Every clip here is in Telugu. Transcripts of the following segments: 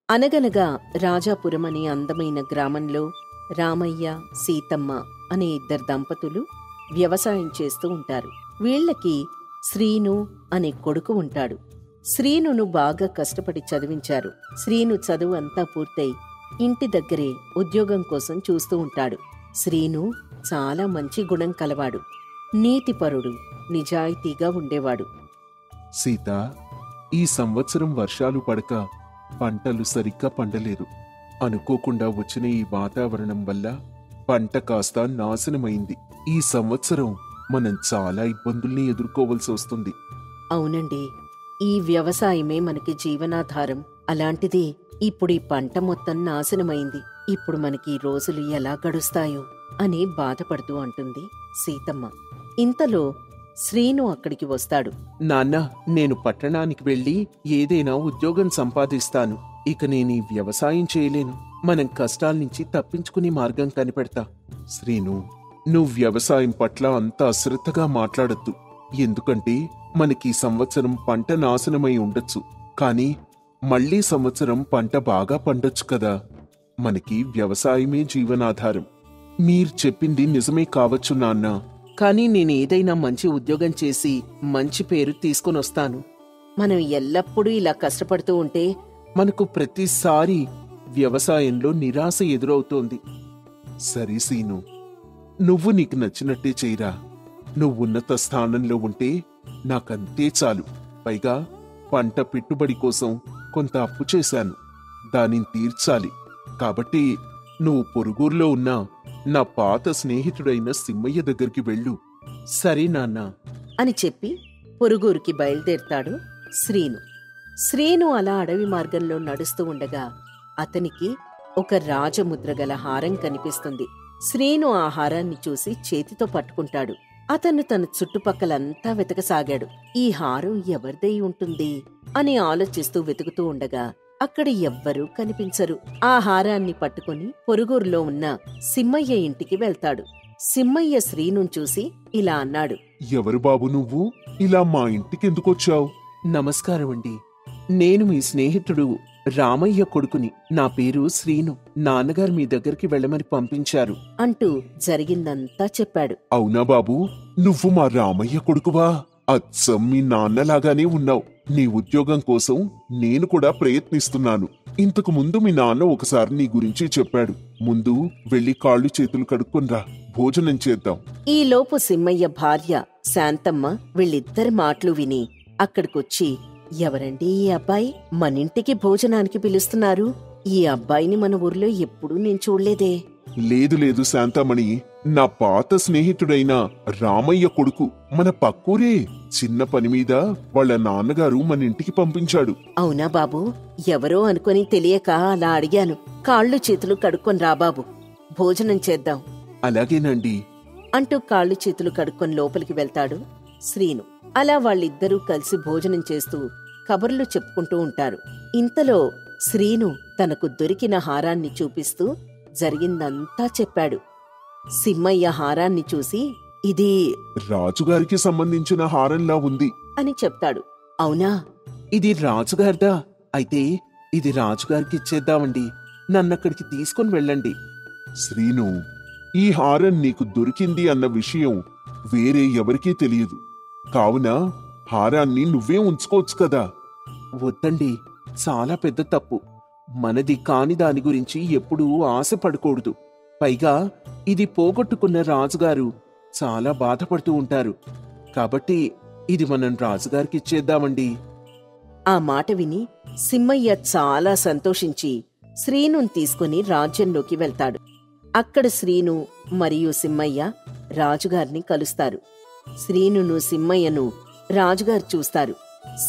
అనగనగా రాజాపురం అనే అందమైన గ్రామంలో రామయ్య, సీతమ్మ అనే ఇద్దరు దంపతులు వ్యవసాయం చేస్తూ ఉంటారు. వీళ్లకి శ్రీను అనే కొడుకు ఉంటాడు. శ్రీనును బాగా కష్టపడి చదివించారు. శ్రీను చదువు అంతా పూర్తయి ఇంటి దగ్గరే ఉద్యోగం కోసం చూస్తూ ఉంటాడు. శ్రీను చాలా మంచి గుణం కలవాడు. నీతిపరుడు, నిజాయితీగా ఉండేవాడు. సీత, ఈ సంవత్సరం వర్షాలు పడక పంటలు సరిగ్గా పండలేదు. అనుకోకుండా వచ్చిన ఈ వాతావరణం వల్ల పంట కాస్త నాశనమైంది. ఈ సంవత్సరం మనం చాలా ఇబ్బందుల్ని ఎదుర్కోవలసి వస్తుంది. అవునండి, ఈ వ్యవసాయమే మనకి జీవనాధారం. అలాంటిది ఇప్పుడు ఈ పంట మొత్తం నాశనమైంది. ఇప్పుడు మనకి ఈ రోజులు ఎలా గడుస్తాయో అని బాధపడుతూ అంటుంది సీతమ్మ. ఇంతలో శ్రీను అక్కడికి వస్తాడు. నాన్న, నేను పట్టణానికి వెళ్లి ఏదైనా ఉద్యోగం సంపాదిస్తాను. ఇక నేను ఈ వ్యవసాయం చేయలేను. మనం కష్టాల నుంచి తప్పించుకునే మార్గం కనిపెడతా. శ్రీను, నువ్వు వ్యవసాయం పట్ల అంత అశ్రద్ధగా మాట్లాడొద్దు. ఎందుకంటే మనకి సంవత్సరం పంట నాశనమై ఉండొచ్చు, కానీ మళ్లీ సంవత్సరం పంట బాగా పండొచ్చు కదా. మనకి వ్యవసాయమే జీవనాధారం. మీరు చెప్పింది నిజమే కావచ్చు నాన్న, కానీ నేను ఏదైనా మంచి ఉద్యోగం చేసి మంచి పేరు తీసుకొనొస్తాను. మనం ఎల్లప్పుడూ ఇలా కష్టపడుతూ ఉంటే మనకు ప్రతిసారి వ్యవసాయంలో నిరాశ ఎదురవుతోంది. సరే సీను, నువ్వు నీకు నచ్చినట్టే చేయరా. నువ్వు ఉన్నత స్థానంలో ఉంటే నాకంతే చాలు. పైగా పంట పెట్టుబడి కోసం కొంత అప్పు చేశాను, దానిని తీర్చాలి. కాబట్టి నువ్వు పొరుగురులో ఉన్న నా పాత స్నేహితుడైన సింహయ్య దగ్గరికి వెళ్ళు. సరే నాన్నా అని చెప్పి పొరుగురికి బయలుదేరుతాడు శ్రీను. శ్రీను అలా అడవి మార్గంలో నడుస్తూ ఉండగా అతనికి ఒక రాజముద్రగల హారం కనిపిస్తుంది. శ్రీను ఆ హారాన్ని చూసి చేతితో పట్టుకుంటాడు. అతను తన చుట్టుపక్కలంతా వెతకసాగాడు. ఈ హారం ఎవరిదై ఉంటుంది అని ఆలోచిస్తూ వెతుకుతూ ఉండగా అక్కడ ఎవ్వరూ కనిపించరు. ఆ హారాన్ని పట్టుకుని పొరుగురులో ఉన్న సింహయ్య ఇంటికి వెళ్తాడు. సింహయ్య శ్రీనుని చూసి ఇలా అన్నాడు. ఎవరు బాబు నువ్వు? ఇలా మా ఇంటికెందుకొచ్చావు? నమస్కారమండి, నేను మీ స్నేహితుడు రామయ్య కొడుకుని. నా పేరు శ్రీను. నాన్నగారు మీ దగ్గరికి వెళ్ళమని పంపించారు అంటూ జరిగిందంతా చెప్పాడు. అవునా బాబు, నువ్వు మా రామయ్య కొడుకువా? అచ్చం మీ నాన్నలాగానే ఉన్నావు. నీ ఉద్యోగం కోసం నేను కూడా ప్రయత్నిస్తున్నాను. ఇంతకు ముందు మీ నాన్న ఒకసారి నీ గురించి చెప్పాడు. ముందు వెళ్లి కాళ్ళు చేతులు కడుక్కొనిరా, భోజనం చేద్దాం. ఈలోపు సింహయ్య భార్య శాంతమ్మ వీళ్ళిద్దరి మాటలు విని అక్కడికొచ్చి, ఎవరండి ఈ అబ్బాయి? మనింటికి భోజనానికి పిలుస్తున్నారు. ఈ అబ్బాయిని మన ఊర్లో ఎప్పుడూ నేను చూడలేదే. లేదు లేదు శాంతమణి, నా పాత స్నేహితుడైన రామయ్య కొడుకు. మన పక్కూరే. చిన్న పని మీద వాళ్ళ నాన్నగారు మన ఇంటికి పంపించాడు. అవునా బాబు? ఎవరో అనుకొని తెలియక అలా అడిగాను. కాళ్ళు చేతులు కడుక్కొని రా బాబు, భోజనం చేద్దాం. అలాగేనండి అంటూ కాళ్ళు చేతులు కడుక్కొని లోపలికి వెళ్తాడు శ్రీను. అలా వాళ్ళిద్దరూ కలిసి భోజనం చేస్తూ కబుర్లు చెప్పుకుంటూ ఉంటారు. ఇంతలో శ్రీను తనకు దొరికిన హారాన్ని చూపిస్తూ జరిగిందంతా చెప్పాడు. సింహయ్య హారాన్ని చూసి, ఇది రాజుగారికి సంబంధించిన హారంలా ఉంది అని చెప్తాడు. అవునా? ఇది రాజుగారిదా? అయితే ఇది రాజుగారికి ఇచ్చేద్దామండి. నన్నక్కడికి తీసుకుని వెళ్ళండి. శ్రీను, ఈ హారం నీకు దొరికింది అన్న విషయం వేరే ఎవరికీ తెలియదు. కావున హారాన్ని నువ్వే ఉంచుకోవచ్చు కదా. వద్దండి, చాలా పెద్ద తప్పు. మనది కాని దాని గురించి ఎప్పుడూ ఆశపడకూడదు. పైగా ఇది పోగొట్టుకున్న రాజుగారు చాలా బాధపడుతూ ఉంటారు. కాబట్టి ఇది మనం రాజుగారికి ఇచ్చేద్దామండి. ఆ మాట విని సింహయ్య చాలా సంతోషించి శ్రీనుని తీసుకుని రాజ్యంలోకి వెళ్తాడు. అక్కడ శ్రీను మరియు సింహయ్య రాజుగారిని కలుస్తారు. శ్రీనును సింహయ్యను రాజుగారు చూస్తారు.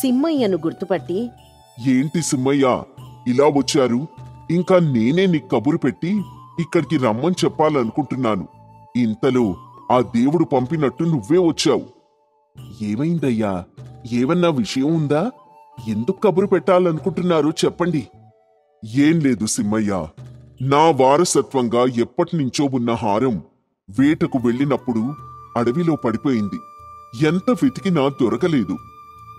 సింహయ్యను గుర్తుపట్టి, ఏంటి సింహయ్య ఇలా వచ్చారు? ఇంకా నేనే నీకు కబురు పెట్టి ఇక్కడికి రమ్మని చెప్పాలనుకుంటున్నాను. ఇంతలో ఆ దేవుడు పంపినట్టు నువ్వే వచ్చావు. ఏమైందయ్యా? ఏమన్నా విషయం ఉందా? ఎందుకు కబురు పెట్టాలనుకుంటున్నారు చెప్పండి. ఏం లేదు సింహయ్య, నా వారసత్వంగా ఎప్పటినుంచో ఉన్న హారం వేటకు వెళ్ళినప్పుడు అడవిలో పడిపోయింది. ఎంత వెతికినా దొరకలేదు.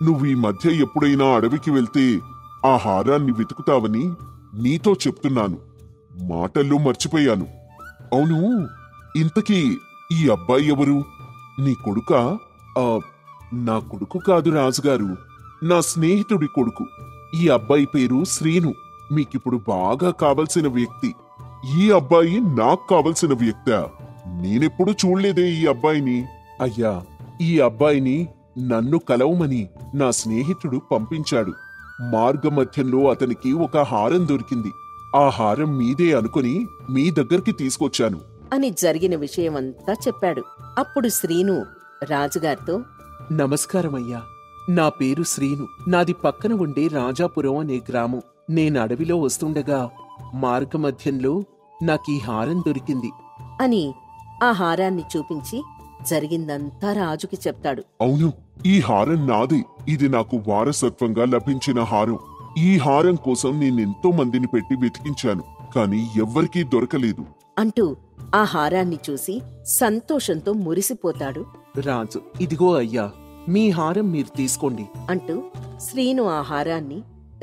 నువ్వు ఈ మధ్య ఎప్పుడైనా అడవికి వెళ్తే ఆ హారాన్ని వెతుకుతావని నీతో చెప్తున్నాను, మాటల్లో మర్చిపోయాను. అవును, ఇంతకీ ఈ అబ్బాయి ఎవరు? నీ కొడుకా? నా కొడుకు కాదు రాజుగారు, నా స్నేహితుడి కొడుకు. ఈ అబ్బాయి పేరు శ్రీను. మీకిప్పుడు బాగా కావలసిన వ్యక్తి. ఈ అబ్బాయి నాకు కావలసిన వ్యక్తా? నేనెప్పుడు చూడలేదే ఈ అబ్బాయిని. అయ్యా, ఈ అబ్బాయిని నన్ను కలవమని నా స్నేహితుడు పంపించాడు. మార్గమధ్యంలో అతనికి ఒక హారం దొరికింది. ఆ హారం మీదే అనుకుని మీ దగ్గరికి తీసుకొచ్చాను అని జరిగిన విషయమంతా చెప్పాడు. అప్పుడు శ్రీను రాజుగారితో, నమస్కారమయ్యా. నా పేరు శ్రీను. నాది పక్కన ఉండే రాజాపురం అనే గ్రామం. నేను అడవిలో వస్తుండగా మార్గమధ్యంలో నాకీ హారం దొరికింది అని ఆ హారాన్ని చూపించి జరిగిందంతా రాజుకి చెప్తాడు. అవును, ఈ హారం నాదే. ఇది నాకు వారసత్వంగా లభించిన హారం. ఈ హారం కోసం నేనెంతో మందిని పెట్టి వెతికించాను, కాని ఎవ్వరికీ దొరకలేదు అంటూ ఆ హారాన్ని చూసి సంతోషంతో మురిసిపోతాడు. రాజు, ఇదిగో అయ్యా, మీ హారం మీరు తీసుకోండి అంటూ శ్రీను ఆ హారాన్ని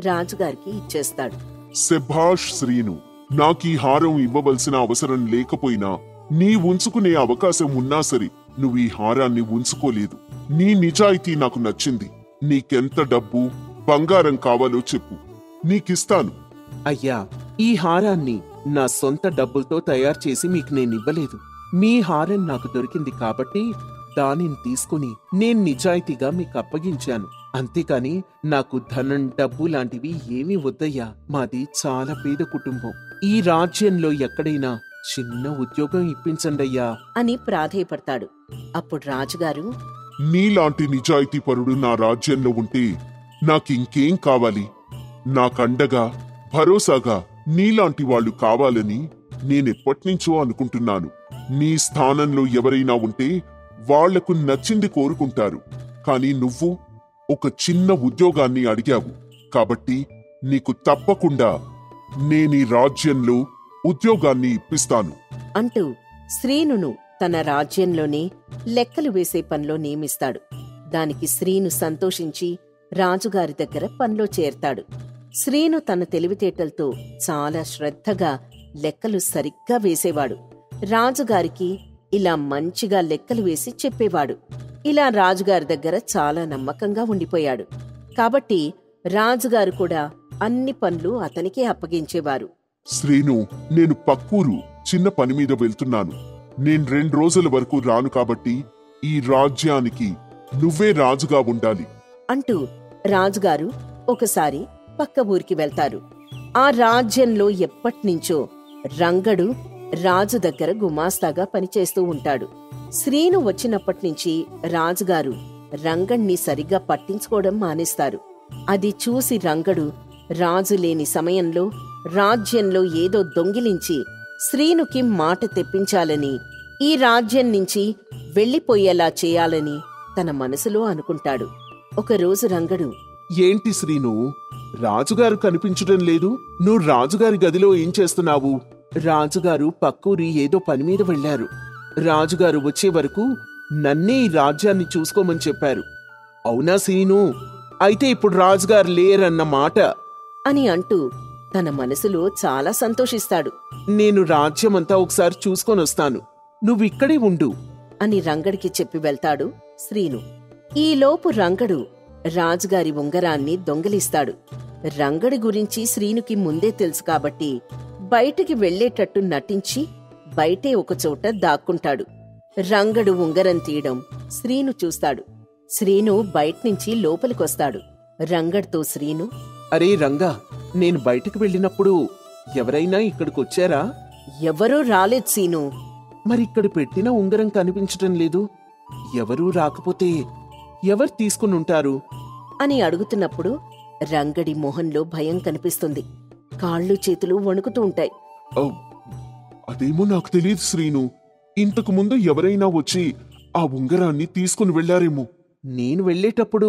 రాజుగారికి ఇచ్చేస్తాడు. శభాష్ శ్రీను, నాకీ హారం ఇవ్వవలసిన అవసరం లేకపోయినా, నీ ఉంచుకునే అవకాశం ఉన్నా సరే నువ్వు ఈ హారాన్ని ఉంచుకోలేదు. నీ నిజాయితీ నాకు నచ్చింది. నీకెంత డబ్బు, బంగారం కావాలో చెప్పు, నీకిస్తాను. అయ్యా, ఈ హారాన్ని నా సొంత డబ్బులతో తయారు చేసి మీకు నేనివ్వలేదు. మీ హారం నాకు దొరికింది కాబట్టి దానిని తీసుకుని నేను నిజాయితీగా మీకు అప్పగించాను. అంతేకాని నాకు ధనం, డబ్బు లాంటివి ఏమీ వద్దయ్యా. మాది చాలా పేద కుటుంబం. ఈ రాజ్యంలో ఎక్కడైనా చిన్న ఉద్యోగం ఇప్పించండయ్యా అని ప్రాధేయపడతాడు. అప్పుడు రాజుగారు, నీలాంటి నిజాయితీపరుడు నా రాజ్యంలో ఉంటే నాకింకేం కావాలి? నాకండగా, భరోసాగా నీలాంటి వాళ్ళు కావాలని నేనెప్పటినుంచో అనుకుంటున్నాను. నీ స్థానంలో ఎవరైనా ఉంటే వాళ్లకు నచ్చింది కోరుకుంటారు. కాని నువ్వు ఒక చిన్న ఉద్యోగాన్ని అడిగావు కాబట్టి నీకు తప్పకుండా నేనీ రాజ్యంలో ఉద్యోగాన్ని ఇప్పిస్తాను అంటూ శ్రీనును తన రాజ్యంలోనే లెక్కలు వేసే పనిలో నియమిస్తాడు. దానికి శ్రీను సంతోషించి రాజుగారి దగ్గర పనిలో చేరతాడు. శ్రీను తన తెలివితేటలతో చాలా శ్రద్ధగా లెక్కలు సరిగ్గా వేసేవాడు. రాజుగారికి ఇలా మంచిగా లెక్కలు వేసి చెప్పేవాడు. ఇలా రాజుగారి దగ్గర చాలా నమ్మకంగా ఉండిపోయాడు. కాబట్టి రాజుగారు కూడా అన్ని పనులు అతనికే అప్పగించేవారు. శ్రీను, నేను పక్కూరు చిన్న పని మీద వెళ్తున్నాను. నేను 2 రోజుల వరకు రాను కాబట్టి ఈ రాజ్యానికి నువ్వే రాజుగా ఉండాలి అంటూ రాజుగారు ఒకసారి పక్క ఊరికి వెళ్తారు. ఆ రాజ్యంలో ఎప్పట్నుంచో రంగడు రాజు దగ్గర గుమాస్తాగా పనిచేస్తూ ఉంటాడు. శ్రీను వచ్చినప్పట్నుంచి రాజుగారు రంగణ్ణి సరిగ్గా పట్టించుకోవడం మానేస్తారు. అది చూసి రంగడు రాజు లేని సమయంలో రాజ్యంలో ఏదో దొంగిలించి శ్రీనుకి మాట తెప్పించాలని, ఈ రాజ్యం నుంచి వెళ్లిపోయేలా చేయాలని తన మనసులో అనుకుంటాడు. ఒకరోజు రంగడు, ఏంటి శ్రీను, రాజుగారు కనిపించడం లేదు? నువ్వు రాజుగారి గదిలో ఏం చేస్తున్నావు? రాజుగారు పక్కూరి ఏదో పనిమీద వెళ్లారు. రాజుగారు వచ్చే వరకు నన్నే ఈ రాజ్యాన్ని చూసుకోమని చెప్పారు. అవునా శ్రీను? అయితే ఇప్పుడు రాజుగారు లేరన్న మాట అని అంటూ తన మనసులో చాలా సంతోషిస్తాడు. నేను రాజ్యమంతా ఒకసారి చూసుకొనొస్తాను, నువ్విక్కడే ఉండు అని రంగడికి చెప్పి వెళ్తాడు శ్రీను. ఈలోపు రంగడు రాజుగారి ఉంగరాన్ని దొంగిలిస్తాడు. రంగడి గురించి శ్రీనుకి ముందే తెలుసు కాబట్టి బయటికి వెళ్లేటట్టు నటించి బయటే ఒకచోట దాక్కుంటాడు. రంగడు ఉంగరం తీయడం శ్రీను చూస్తాడు. శ్రీను బయట్నుంచి లోపలికొస్తాడు. రంగడితో శ్రీను, అరే రంగా, నేను బయటకు వెళ్ళినప్పుడు ఎవరైనా ఇక్కడికొచ్చారా? ఎవరూ రాలేదు సీను. మరిక్కడ పెట్టిన ఉంగరం కనిపించటం లేదు. ఎవరూ రాకపోతే ఎవరు తీసుకునుంటారు అని అడుగుతున్నప్పుడు రంగడి మొహంలో భయం కనిపిస్తుంది. కాళ్ళు చేతులు వణుకుతూ ఉంటాయి. అదేమో నాకు తెలియదు శ్రీను. ఇంతకు ముందు ఎవరైనా వచ్చి ఆ ఉంగరాన్ని తీసుకుని వెళ్లారేమో. నేను వెళ్లేటప్పుడు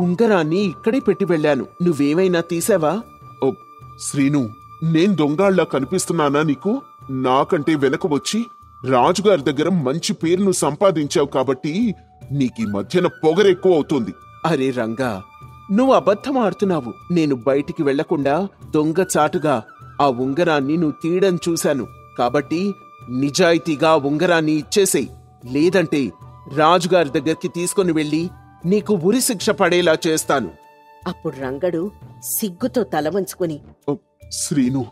ఉంగరాన్ని ఇక్కడే పెట్టి వెళ్ళాను. నువ్వేమైనా తీసావా? శ్రీను, నేను దొంగాళ్లా కనిపిస్తున్నానా నీకు? నాకంటే వెనక వచ్చి రాజుగారి దగ్గర మంచి పేరును సంపాదించావు కాబట్టి నీకీ మధ్యన పొగరెక్కువ అవుతుంది. అరే రంగా, నువ్వు అబద్ధం ఆడుతున్నావు. నేను బయటికి వెళ్లకుండా దొంగచాటుగా ఆ ఉంగరాన్ని నువ్వు తీయడం చూశాను. కాబట్టి నిజాయితీగా ఉంగరాన్ని ఇచ్చేసేయ్. లేదంటే రాజుగారి దగ్గరికి తీసుకుని వెళ్ళి నీకు ఉరి శిక్ష పడేలా చేస్తాను. అప్పుడు రంగడు సిగ్గుతో తల వంచుకొని, శ్రీను,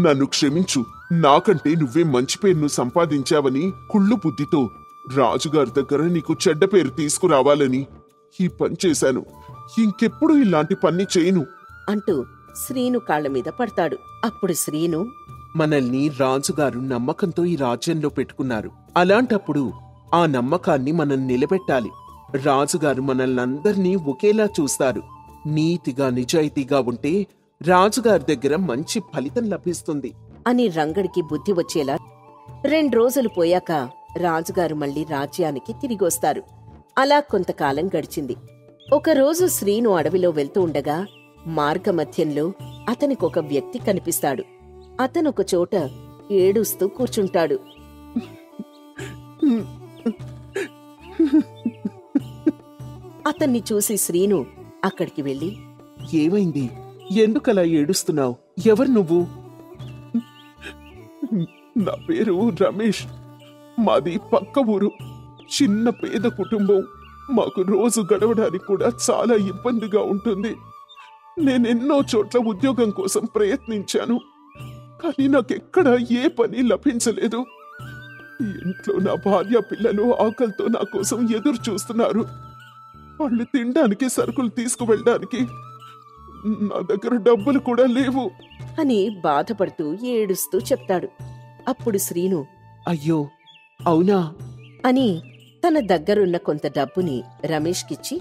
నన్ను క్షమించు. నాకంటే నువ్వే మంచి పేరును సంపాదించావని కుళ్ళు బుద్ధితో రాజుగారి దగ్గర నీకు చెడ్డ పేరు తీసుకురావాలని ఈ పని చేశాను. ఇంకెప్పుడు ఇలాంటి పని చేయను అంటూ శ్రీను కాళ్ల మీద పడతాడు. అప్పుడు శ్రీను, మనల్ని రాజుగారు నమ్మకంతో ఈ రాజ్యంలో పెట్టుకున్నారు. అలాంటప్పుడు ఆ నమ్మకాన్ని మనం నిలబెట్టాలి. రాజుగారు మనల్నందర్నీ ఒకేలా చూస్తారు. నీతిగా నిజాయితీగా ఉంటే రాజుగారి దగ్గర మంచి ఫలితం లభిస్తుంది అని రంగడికి బుద్ధి వచ్చేలా 2 రోజులు పోయాక రాజుగారు మళ్లీ రాజ్యానికి తిరిగొస్తారు. అలా కొంతకాలం గడిచింది. ఒకరోజు శ్రీను అడవిలో వెళ్తూ ఉండగా మార్గమధ్యంలో అతనికొక వ్యక్తి కనిపిస్తాడు. అతనొక చోట ఏడుస్తూ కూర్చుంటాడు. అతన్ని చూసి శ్రీను అక్కడికి వెళ్లి, ఏమైంది? ఎందుకలా ఏడుస్తున్నావు? ఎవరు నువ్వు? నా పేరు రమేష్. మాది పక్క ఊరు. చిన్న పేద కుటుంబం. మాకు రోజు గడవడానికి కూడా చాలా ఇబ్బందిగా ఉంటుంది. నేనెన్నో చోట్ల ఉద్యోగం కోసం ప్రయత్నించాను, కానీ నాకెక్కడ ఏ పని లభించలేదు. ఇంట్లో నా భార్య పిల్లలు ఆకలితో నా కోసం ఎదురు చూస్తున్నారు. వాళ్ళు తినడానికి సరుకులు తీసుకువెళ్ళడానికి నా దగ్గర డబ్బులు కూడా లేవు అని బాధపడుతూ ఏడుస్తూ చెప్తాడు. అప్పుడు శ్రీను, అయ్యో అవునా అని తన దగ్గరున్న కొంత డబ్బుని రమేష్కిచ్చి,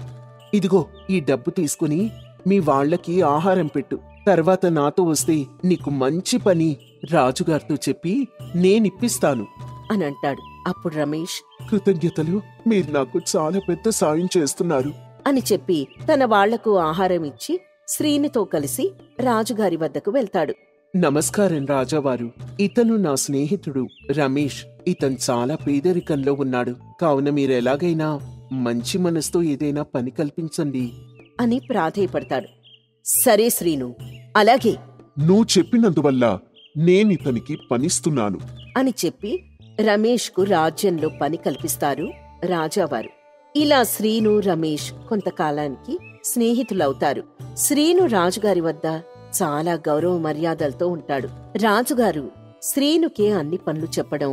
ఇదిగో ఈ డబ్బు తీసుకుని మీ వాళ్లకి ఆహారం పెట్టు. తర్వాత నాతో వస్తే నీకు మంచి పని రాజుగారితో చెప్పి నేనిప్పిస్తాను అని అంటాడు. అప్పుడు రమేష్, కృతజ్ఞతలు, మీరు నాకు చాలా పెద్ద సాయం చేస్తున్నారు అని చెప్పి తన వాళ్లకు ఆహారం ఇచ్చి శ్రీనితో కలిసి రాజుగారి వద్దకు వెళ్తాడు. నమస్కారం రాజావారు. ఇతను నా స్నేహితుడు రమేష్. ఇతను చాలా పేదరికంలో ఉన్నాడు. కావున మీరెలాగైనా మంచి మనసుతో ఏదైనా పని కల్పించండి అని ప్రాధేయపడతాడు. సరే శ్రీను, అలాగే నువ్వు చెప్పినందువల్ల నేనితనికి పనిస్తున్నాను అని చెప్పి రమేష్కు రాజ్యంలో పని కల్పిస్తారు రాజావారు. ఇలా శ్రీను రమేష్ కొంతకాలానికి స్నేహితులవుతారు. శ్రీను రాజుగారి వద్ద చాలా గౌరవ మర్యాదలతో ఉంటాడు. రాజుగారు శ్రీనుకే అన్ని పనులు చెప్పడం,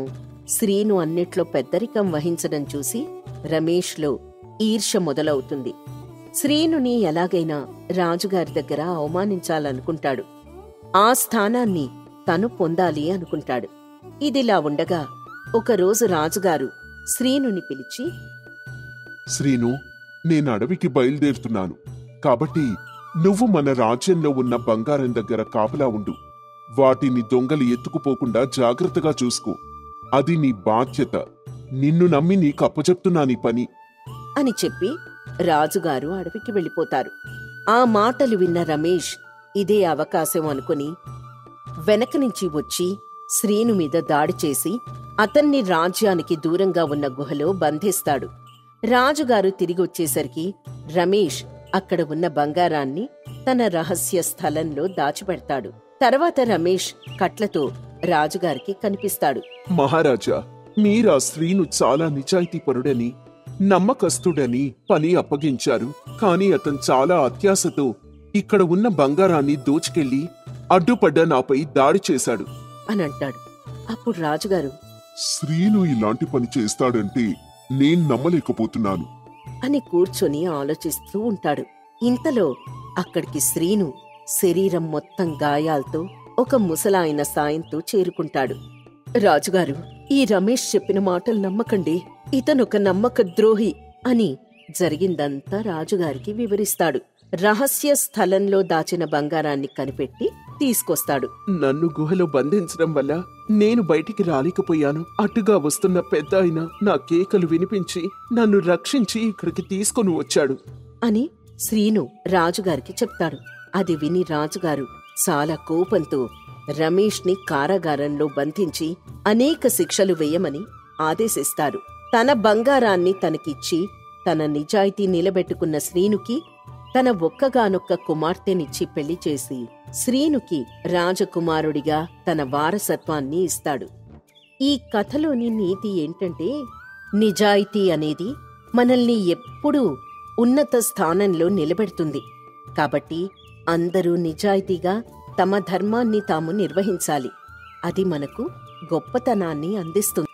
శ్రీను అన్నిట్లో పెద్దరికం వహించడం చూసి రమేష్లో ఈర్ష్య మొదలవుతుంది. శ్రీనుని ఎలాగైనా రాజుగారి దగ్గర అవమానించాలనుకుంటాడు. ఆ స్థానాన్ని తను పొందాలి అనుకుంటాడు. ఇదిలా ఉండగా ఒకరోజు రాజుగారు శ్రీనుని పిలిచి, శ్రీను, నేను అడవికి బయలుదేరుతున్నాను. కాబట్టి నువ్వు మన రాజ్యంలో ఉన్న బంగారం దగ్గర కాపలా ఉండు. వాటిని దొంగలు ఎత్తుకుపోకుండా జాగ్రత్తగా చూసుకో. అది నీ బాధ్యత. నిన్ను నమ్మి నీకు అప్పచెప్తున్నానీ పని అని చెప్పి రాజుగారు అడవికి వెళ్ళిపోతారు. ఆ మాటలు విన్న రమేష్ ఇదే అవకాశం అనుకుని వెనక నుంచి వచ్చి శ్రీను మీద దాడి చేసి అతన్ని రాజ్యానికి దూరంగా ఉన్న గుహలో బంధిస్తాడు. రాజుగారు తిరిగొచ్చేసరికి రమేష్ అక్కడ ఉన్న బంగారాన్ని తన రహస్య స్థలంలో దాచిపెడతాడు. తర్వాత రమేష్ కట్లతో రాజుగారికి కనిపిస్తాడు. మహారాజా, మీరా శ్రీను చాలా నిజాయితీపరుడని, నమ్మకస్తుడని పని అప్పగించారు. కాని అతను చాలా అత్యాశతో ఇక్కడ ఉన్న బంగారాన్ని దోచుకెళ్లి అడ్డుపడ్డ నాపై దాడి చేశాడు అని అంటాడు. అప్పుడు రాజుగారు, శ్రీను ఇలాంటి పని చేస్తాడంటే నేను నమ్మలేకపోతున్నాను అని కూర్చొని ఆలోచిస్తూ ఉంటాడు. ఇంతలో అక్కడికి శ్రీను శరీరం మొత్తం గాయాలతో ఒక ముసలాయన సాయంతో చేరుకుంటాడు. రాజుగారు, ఈ రమేష్ చెప్పిన మాటలు నమ్మకండి. ఇతనొక నమ్మక ద్రోహి అని జరిగిందంతా రాజుగారికి వివరిస్తాడు. రహస్య స్థలంలో దాచిన బంగారాన్ని కనిపెట్టి తీసుకొస్తాడు. నన్ను గుహలో బంధించడం వల్ల నేను బయటికి రాలేకపోయాను. అటుగా వస్తున్న పెద్ద ఆయన నా కేకలు వినిపించి నన్ను రక్షించి ఇక్కడికి తీసుకొని వచ్చాడు అని శ్రీను రాజుగారికి చెప్తాడు. అది విని రాజుగారు చాలా కోపంతో రమేష్ని కారాగారంలో బంధించి అనేక శిక్షలు వేయమని ఆదేశిస్తారు. తన బంగారాన్ని తనకిచ్చి తన నిజాయితీ నిలబెట్టుకున్న శ్రీనుకి తన ఒక్కగానొక్క కుమార్తెనిచ్చి పెళ్లి చేసి శ్రీనుకి రాజకుమారుడిగా తన వారసత్వాన్ని ఇస్తాడు. ఈ కథలోని నీతి ఏంటంటే, నిజాయితీ అనేది మనల్ని ఎప్పుడూ ఉన్నత స్థానంలో నిలబెడుతుంది. కాబట్టి అందరూ నిజాయితీగా తమ ధర్మాన్ని తాము నిర్వహించాలి. అది మనకు గొప్పతనాన్ని అందిస్తుంది.